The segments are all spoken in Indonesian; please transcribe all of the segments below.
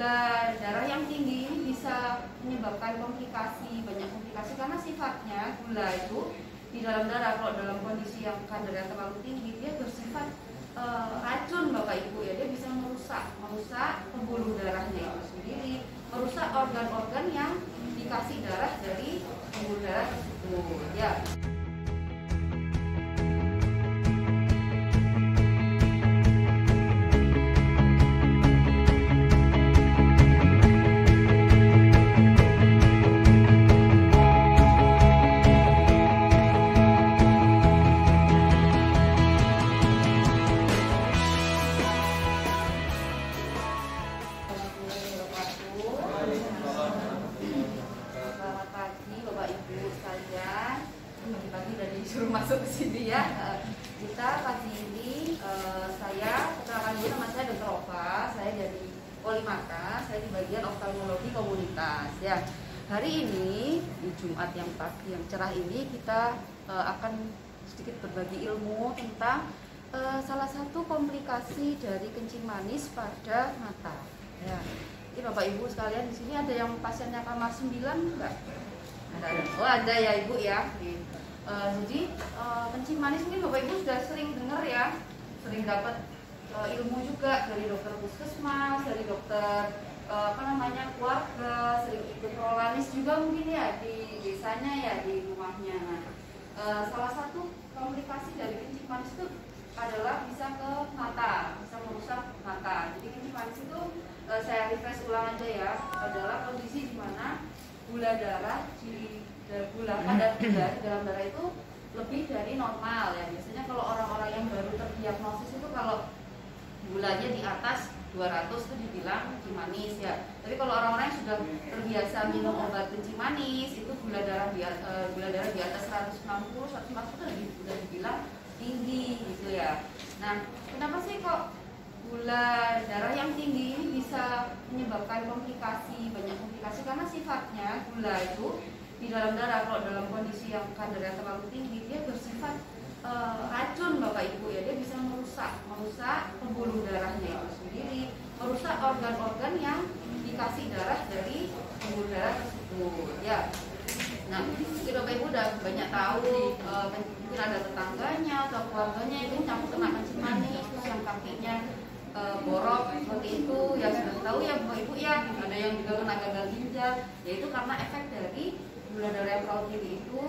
gula darah yang tinggi ini bisa menyebabkan komplikasi, banyak komplikasi karena sifatnya gula itu di dalam darah, kalau dalam kondisi yang kadarnya terlalu tinggi dia bersifat racun Bapak Ibu ya, dia bisa merusak pembuluh darahnya itu sendiri, merusak organ-organ yang dikasih darah dari pembuluh darah tersebut ya. Pagi udah disuruh masuk ke sini ya. Kita pagi ini saya perkenalkan dulu, nama saya Dr. Ova, saya dari Polimata, saya di bagian oftalmologi komunitas ya. Hari ini di Jumat yang pagi yang cerah ini kita akan sedikit berbagi ilmu tentang salah satu komplikasi dari kencing manis pada mata ya. Ini Bapak Ibu sekalian, di sini ada yang pasiennya kamar 9 enggak? Ada. Oh ada ya Ibu ya. Jadi kencing manis mungkin Bapak Ibu sudah sering dengar ya, sering dapat ilmu juga dari dokter puskesmas, dari dokter keluarga, sering ikut prolanis juga mungkin ya di desanya ya, di rumahnya. Nah, salah satu komplikasi dari kencing manis itu adalah bisa ke mata, bisa merusak mata. Jadi kencing manis itu saya refresh ulang aja ya, adalah kondisi di mana gula darah kadar gula di dalam darah itu lebih dari normal ya. Biasanya kalau orang-orang yang baru terdiagnosis itu kalau gulanya di atas 200 itu dibilang kencing manis ya. Tapi kalau orang-orang yang sudah terbiasa minum obat kencing manis itu gula darah di atas 160, 140 itu sudah dibilang tinggi gitu ya. Nah, kenapa sih kok gula darah yang tinggi ini bisa menyebabkan komplikasi, banyak komplikasi karena sifatnya gula itu di dalam darah, kalau dalam kondisi yang kadarnya terlalu tinggi dia bersifat racun Bapak Ibu ya, dia bisa merusak pembuluh darahnya itu sendiri, merusak organ-organ yang dikasih darah dari pembuluh darah tersebut ya. Nah, mungkin Bapak Ibu udah banyak tahu, mungkin ada tetangganya atau keluarganya itu campur kena kencing manis, terus yang kakinya borok seperti itu ya, sudah tahu ya Bapak Ibu ya. Ada yang juga kena gagal ginjal, yaitu karena efek dari gula darah yang terlalu tinggi itu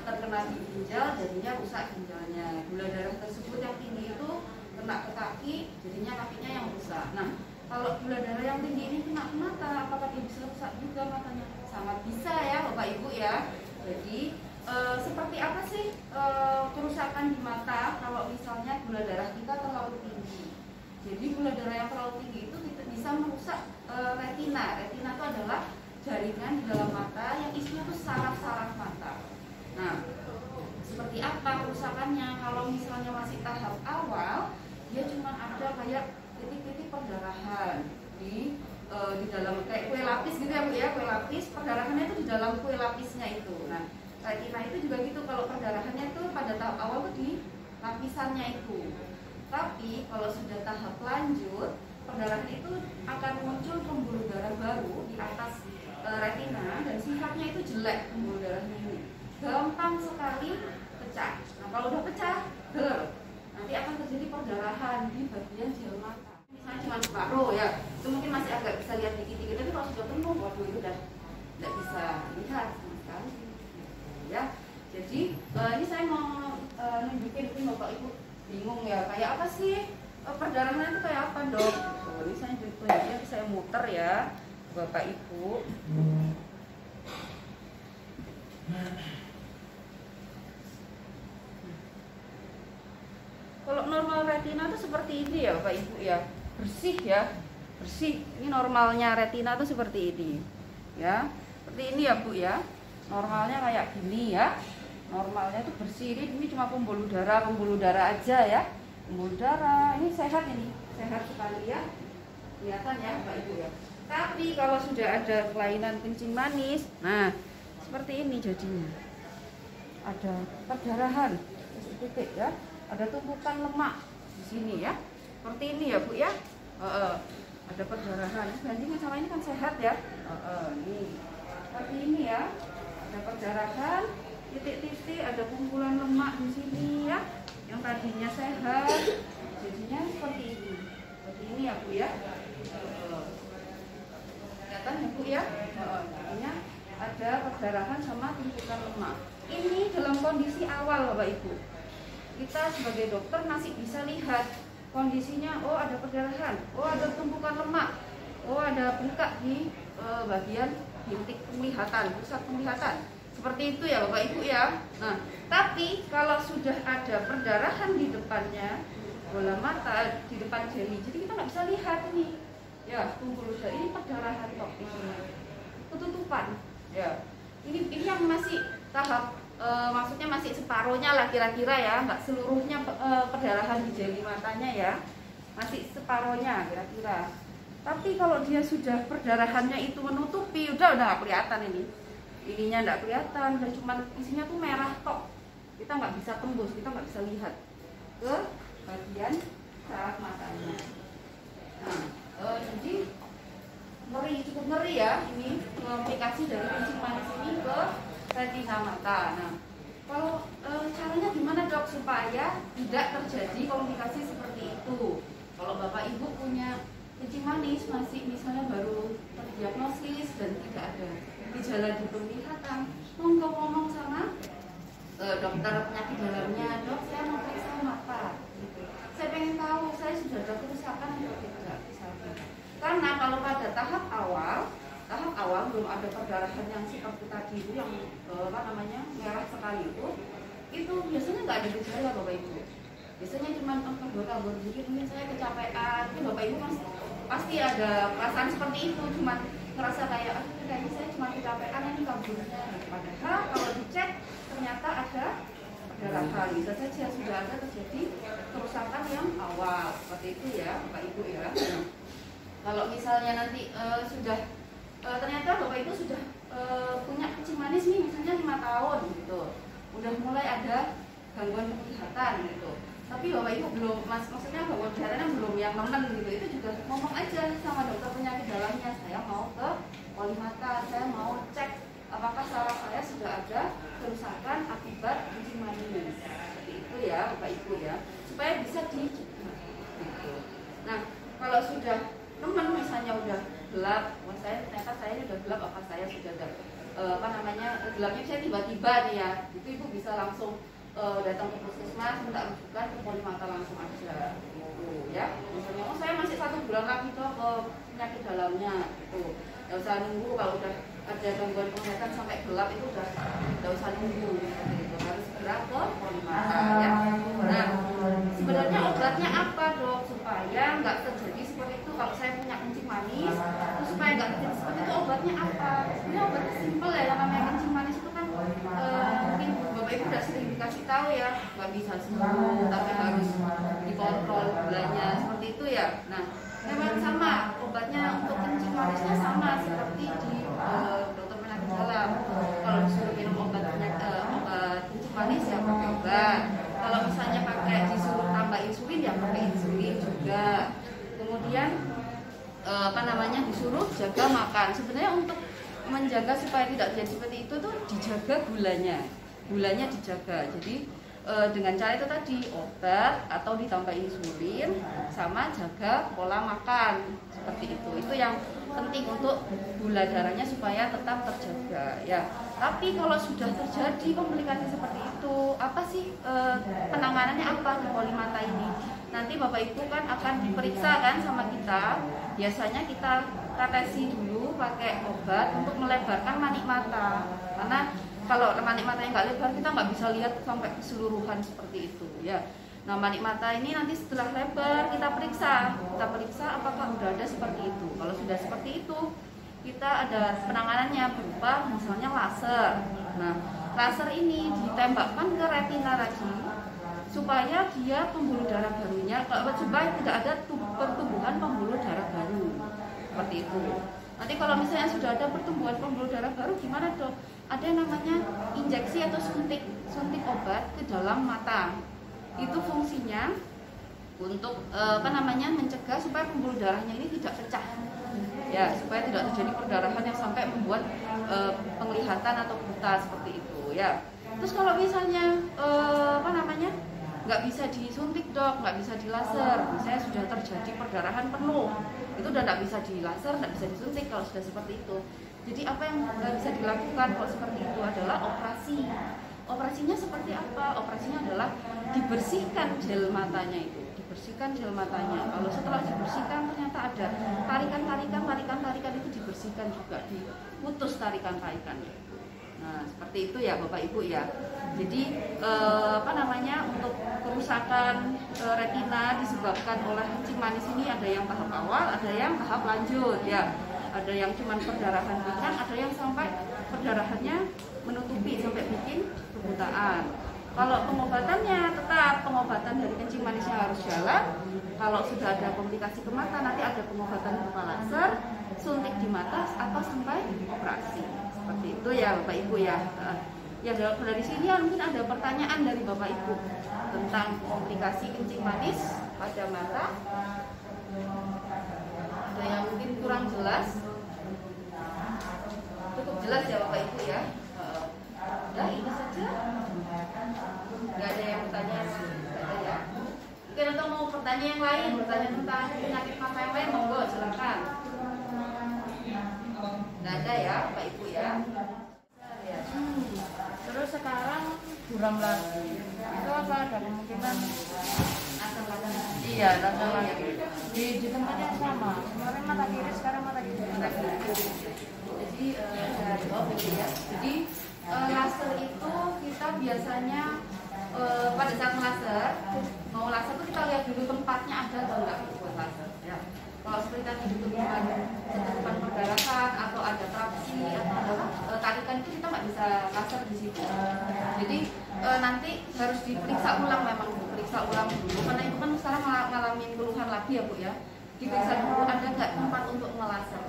terkena di ginjal, jadinya rusak ginjalnya. Gula darah tersebut yang tinggi itu kena ke kaki, jadinya kakinya yang rusak. Nah, kalau gula darah yang tinggi ini kena ke mata, apakah dia bisa rusak juga matanya? Sangat bisa ya Bapak Ibu ya. Jadi seperti apa sih kerusakan di mata kalau misalnya gula darah kita terlalu tinggi? Jadi gula darah yang terlalu tinggi itu bisa merusak retina. Retina itu adalah jaringan di dalam mata yang isinya tuh saraf-saraf mata. Nah, seperti apa kerusakannya? Kalau misalnya masih tahap awal, dia cuma ada kayak titik-titik perdarahan di dalam kayak kue lapis gitu ya Bu ya, kue lapis, perdarahannya itu di dalam kue lapisnya itu. Nah, retina itu juga gitu, kalau perdarahannya itu pada tahap awal tuh di lapisannya itu. Tapi kalau sudah tahap lanjut, perdarahan itu akan muncul pembuluh darah baru di atas retina dan sifatnya itu jelek pembuluh darahnya ini, gampang sekali pecah. Nah, kalau udah pecah, nanti akan terjadi perdarahan di bagian gel mata. Misalnya cuma separuh ya, itu mungkin masih agak bisa lihat dikit-dikit, tapi kalau sudah penuh, waduh itu udah tidak bisa lihat sama sekali ya. Jadi ini saya mau nunjukin, mungkin Bapak Ibu bingung ya, kayak apa sih perdarahan itu kayak apa Dok? Ini saya tunjuknya, saya muter ya Bapak Ibu. Kalau normal retina itu seperti ini ya Bapak Ibu ya, bersih ya, bersih. Ini normalnya retina itu seperti ini ya, seperti ini ya Bu ya. Normalnya kayak gini ya, normalnya itu bersih. Ini cuma pembuluh darah aja ya, pembuluh darah. Ini sehat sekali ya, kelihatan ya Bapak Ibu ya. Tapi kalau sudah ada kelainan kencing manis, nah seperti ini jadinya. Ada perdarahan, titik ya, ada tumpukan lemak di sini ya, seperti ini ya Bu ya. ada perdarahan. Bandingkan sama ini kan sehat ya. Nih, seperti ini ya, ada perdarahan, titik-titik, ada kumpulan lemak di sini ya, yang tadinya sehat, jadinya seperti ini. Seperti ini ya Bu ya. Kelihatan ya Bu ya. Jadinya ada perdarahan sama tumpukan lemak. Ini dalam kondisi awal Bapak Ibu. Kita sebagai dokter masih bisa lihat kondisinya, oh ada perdarahan, oh ada tumpukan lemak, oh ada bengkak di bagian bintik penglihatan, pusat penglihatan. Seperti itu ya Bapak Ibu ya. Nah, tapi kalau sudah ada perdarahan di depannya, bola mata, di depan jeli, jadi kita nggak bisa lihat ini. Ya, tumpul udah ini perdarahan kok di sini. Ketutupan. Ya. Ini yang masih tahap maksudnya masih separohnya lah kira-kira ya, nggak seluruhnya perdarahan di jeli matanya ya, masih separohnya kira-kira. Tapi kalau dia sudah perdarahannya itu menutupi, udah nggak kelihatan ininya nggak kelihatan, udah cuman isinya tuh merah tok, kita nggak bisa tembus, kita nggak bisa lihat ke bagian saraf matanya. Nah, jadi ngeri, cukup ngeri ya ini aplikasi dari kencing manis ini ke retina mata. Nah, kalau caranya gimana Dok supaya tidak terjadi komplikasi seperti itu? Kalau Bapak Ibu punya kencing manis masih misalnya baru terdiagnosis dan tidak ada gejala di penglihatan, monggo ngomong sama dokter penyakit dalamnya, Dok saya mau periksa mata. Saya pengen tahu saya sudah ada kerusakan atau tidak misalnya. Karena kalau pada tahap awal belum ada perdarahan yang seperti tadi itu yang merah sekali itu biasanya nggak ada gejala Bapak Ibu. Biasanya cuma kabur dikit, mungkin saya kecapean, itu Bapak Ibu pasti ada perasaan seperti itu, cuma ngerasa kayak kayaknya saya cuma kecapean ini kaburnya. Padahal kalau dicek ternyata ada perdarahan, bisa saja sudah ada terjadi kerusakan yang awal seperti itu ya Bapak Ibu ya. Kalau misalnya nanti ternyata Bapak Ibu sudah punya kencing manis nih misalnya 5 tahun gitu, udah mulai ada gangguan penglihatan gitu, tapi Bapak Ibu belum maksudnya gangguan penglihatannya belum yang nemen gitu, itu juga ngomong aja sama dokter penyakit dalamnya, saya mau ke poli mata, saya mau cek apakah saraf saya sudah ada kerusakan akibat kencing manis, seperti itu ya Bapak Ibu ya, supaya bisa dicegah gitu. Nah, kalau sudah teman misalnya udah gelap, ternyata saya udah gelap, apa saya sudah ada gelapnya saya tiba-tiba nih ya, itu Ibu bisa langsung datang ke puskesmas, minta rujukan ke poli mata langsung aja gitu ya. Misalnya saya masih 1 bulan lagi tuh ke penyakit dalamnya gitu, nggak usah nunggu. Kalau udah ada gangguan penglihatan sampai gelap itu udah nggak usah nunggu gitu, harus segera ke poli mata ya. Nah, sebenarnya obatnya apa Dok supaya nggak terjadi seperti itu? Kalau saya punya kencing manis, terus supaya nggak terjadi seperti itu, obatnya apa? Sebenarnya obatnya simpel ya, yang namanya kencing manis itu kan mungkin Bapak Ibu udah sering dikasih tahu ya, nggak bisa sembuh, tapi harus dikontrol gulanya seperti itu ya. Nah, memang sama obatnya untuk kencing manisnya sama seperti di dokter penyakit dalam. Kalau disuruh minum obat kencing manis ya pakai obat. Kalau misalnya disuruh tambah insulin ya pakai insulin juga. Kemudian disuruh jaga makan. Sebenarnya untuk menjaga supaya tidak terjadi seperti itu tuh dijaga gulanya dijaga. Jadi dengan cara itu tadi, obat atau ditambah insulin sama jaga pola makan seperti itu. Itu yang penting untuk gula darahnya supaya tetap terjaga ya. Tapi kalau sudah terjadi komplikasi seperti itu, apa sih penanganannya apa di poli mata ini? Nanti Bapak Ibu kan akan diperiksa kan sama kita. Biasanya kita tetesi dulu pakai obat untuk melebarkan manik mata. Karena kalau manik mata yang nggak lebar kita nggak bisa lihat sampai keseluruhan seperti itu ya. Nah, manik mata ini nanti setelah lebar kita periksa apakah udah ada seperti itu. Kalau sudah seperti itu, kita ada penanganannya berupa misalnya laser. Nah, laser ini ditembakkan ke retina lagi supaya dia pembuluh darah barunya, supaya tidak ada pertumbuhan pembuluh darah baru seperti itu. Nanti kalau misalnya sudah ada pertumbuhan pembuluh darah baru gimana Dok? Ada yang namanya injeksi atau suntik obat ke dalam mata. Itu fungsinya untuk mencegah supaya pembuluh darahnya ini tidak pecah, ya, supaya tidak terjadi perdarahan yang sampai membuat penglihatan atau buta seperti itu, ya. Terus kalau misalnya nggak bisa disuntik dok, nggak bisa dilaser, misalnya sudah terjadi perdarahan penuh, itu udah nggak bisa dilaser, nggak bisa disuntik kalau sudah seperti itu. Jadi apa yang bisa dilakukan kalau seperti itu adalah operasi. Operasinya seperti apa? Operasinya adalah dibersihkan gel matanya itu, dibersihkan gel matanya. Kalau setelah dibersihkan ternyata ada tarikan itu dibersihkan juga, diputus tarikan-tarikannya. Nah, seperti itu ya Bapak Ibu ya. Jadi untuk kerusakan retina disebabkan oleh kencing manis ini ada yang tahap awal, ada yang tahap lanjut ya. Ada yang cuma perdarahan ringan, ada yang sampai perdarahannya menutupi sampai bikin kebutaan. Kalau pengobatannya tetap pengobatan dari kencing manisnya harus jalan. Kalau sudah ada komplikasi ke mata, nanti ada pengobatan berupa laser, suntik di mata atau sampai operasi. Seperti itu ya Bapak Ibu ya. Ya dari sini mungkin ada pertanyaan dari Bapak Ibu tentang komplikasi kencing manis pada mata. Ada yang mungkin kurang jelas? Cukup jelas ya Bapak Ibu ya. Ya ini saja. Nggak ada yang bertanya, nggak ada ya. Mungkin atau mau bertanya yang lain, bertanya tentang penyakit mata yang lain, monggo silakan. Nggak ada ya Bapak Ibu ya. Terus sekarang buram lagi. Itu apa ada kemungkinan? Iya, langsung lagi. Di tempat yang sama. Kemarin mata kiri, sekarang mata kiri. Jadi Jadi laser itu kita biasanya pada saat mau laser itu kita lihat dulu tempatnya ada atau enggak buat laser. Ya. Kalau seperti tadi ditemukan ketutupan perdarahan atau ada traksi atau tarikan itu kita nggak bisa laser di situ. Jadi nanti harus diperiksa ulang dulu karena itu kan sekarang ngalamin keluhan lagi ya Bu ya. Diperiksa dulu ada nggak tempat untuk ngelaser.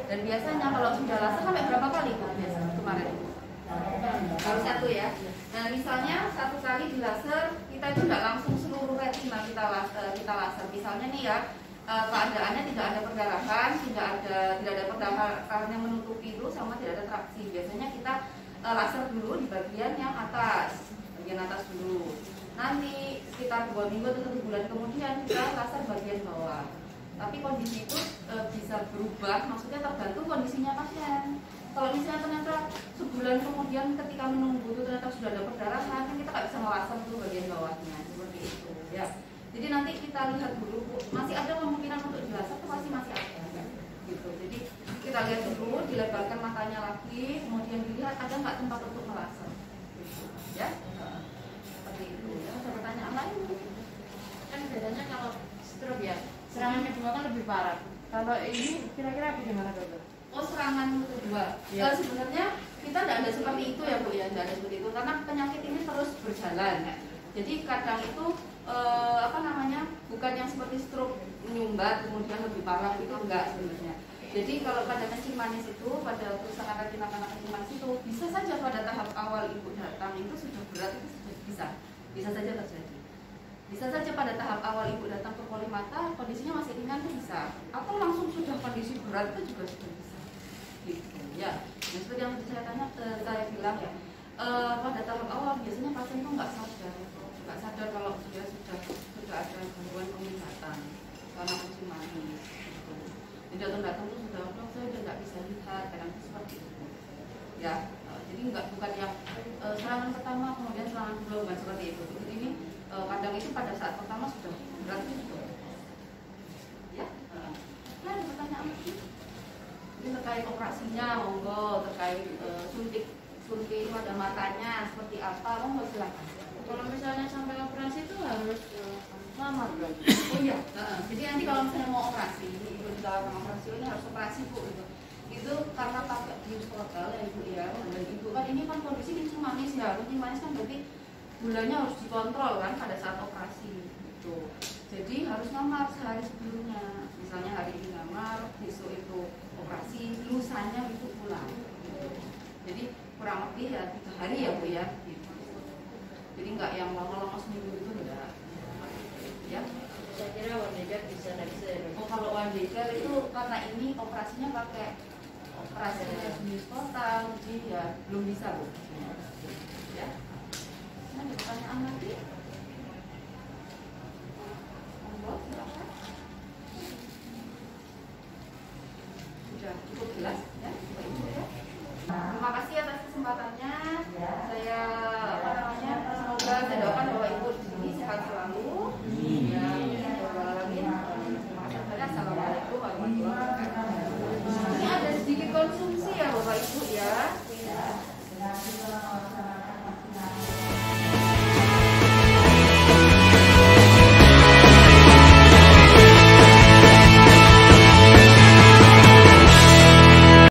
Dan biasanya kalau sudah laser sampai berapa kali Bu biasanya kemarin? Baru satu ya. Nah misalnya satu kali di laser kita itu nggak langsung seluruh retina kita laser. Misalnya nih ya. Keadaannya tidak ada perdarahan, tidak ada perdarahan yang menutupi itu sama tidak ada traksi. Biasanya kita laser dulu di bagian yang atas, dulu. Nanti sekitar 2 minggu atau 1 bulan kemudian kita laser bagian bawah. Tapi kondisi itu bisa berubah, maksudnya tergantung kondisinya pasien. Kalau misalnya ternyata sebulan kemudian ketika menunggu itu ternyata sudah ada perdarahan, kan kita nggak bisa melaser tuh bagian bawahnya, seperti itu ya. Jadi nanti kita lihat dulu, masih ada kemungkinan untuk dilaser atau masih ada, gitu. Jadi kita lihat dulu, dilebarkan matanya lagi, kemudian dilihat ada nggak tempat untuk melaser, gitu. Ya, seperti itu. Ya, ada pertanyaan lain? Kan bedanya kalau stroke ya, serangan kedua kan lebih parah. Kalau ini kira-kira bagaimana dokter? Oh serangan kedua. Ya. Sebenarnya kita tidak ada seperti itu ya Bu ya, tidak ada seperti itu karena penyakit ini terus berjalan. Ya. Jadi kadang itu bukan yang seperti stroke menyumbat kemudian lebih parah itu enggak sebenarnya. Jadi kalau pada kencing manis itu, pada kerusakan retina karena kencing manis itu bisa saja pada tahap awal ibu datang itu sudah berat itu sudah bisa saja terjadi. Bisa saja pada tahap awal ibu datang ke polimata kondisinya masih ringan itu bisa, atau langsung sudah kondisi berat itu juga sudah bisa. Gitu ya. Nah, seperti yang saya bilang ya, pada tahap awal biasanya pasien itu nggak sadar kalau sudah ada gangguan penglihatan karena kencing manis. Gitu. Jadi datang itu sudah saya udah nggak bisa lihat, kadang seperti itu. Ya, jadi bukan yang serangan pertama kemudian serangan kedua bukan seperti itu. Jadi ini kadang itu pada saat pertama sudah berat itu. Ya, ada pertanyaan lagi? Ini terkait operasinya, monggo, terkait suntik pada matanya seperti apa, monggo silakan. Kalau misalnya sampai operasi itu harus lama berarti. Oh iya, jadi nanti kalau misalnya mau operasi, ibu dalam operasi ini harus operasi Bu gitu. Itu karena pakai bius total ya Ibu ya, dan Ibu kan ini kan kondisi kencing manis ya, kencing manis kan berarti gulanya harus dikontrol kan pada saat operasi gitu. Jadi harus ngamar sehari sebelumnya, misalnya hari ini ngamar, besok itu operasi, lusanya itu pulang. Gitu. Jadi kurang lebih ya 3 hari ya Bu ya. Gitu. Jadi nggak yang lama-lama seminggu itu enggak. Ya. itu karena ini operasinya pakai operasi bius total, jadi ya belum bisa Bu. Ya. Nah, ada pertanyaan lagi? Monggo, silakan. Sudah cukup jelas ya, Bapak Ibu ya. Terima kasih atas kesempatannya. Saya semoga saya doakan Bapak Ibu di sini sehat selalu.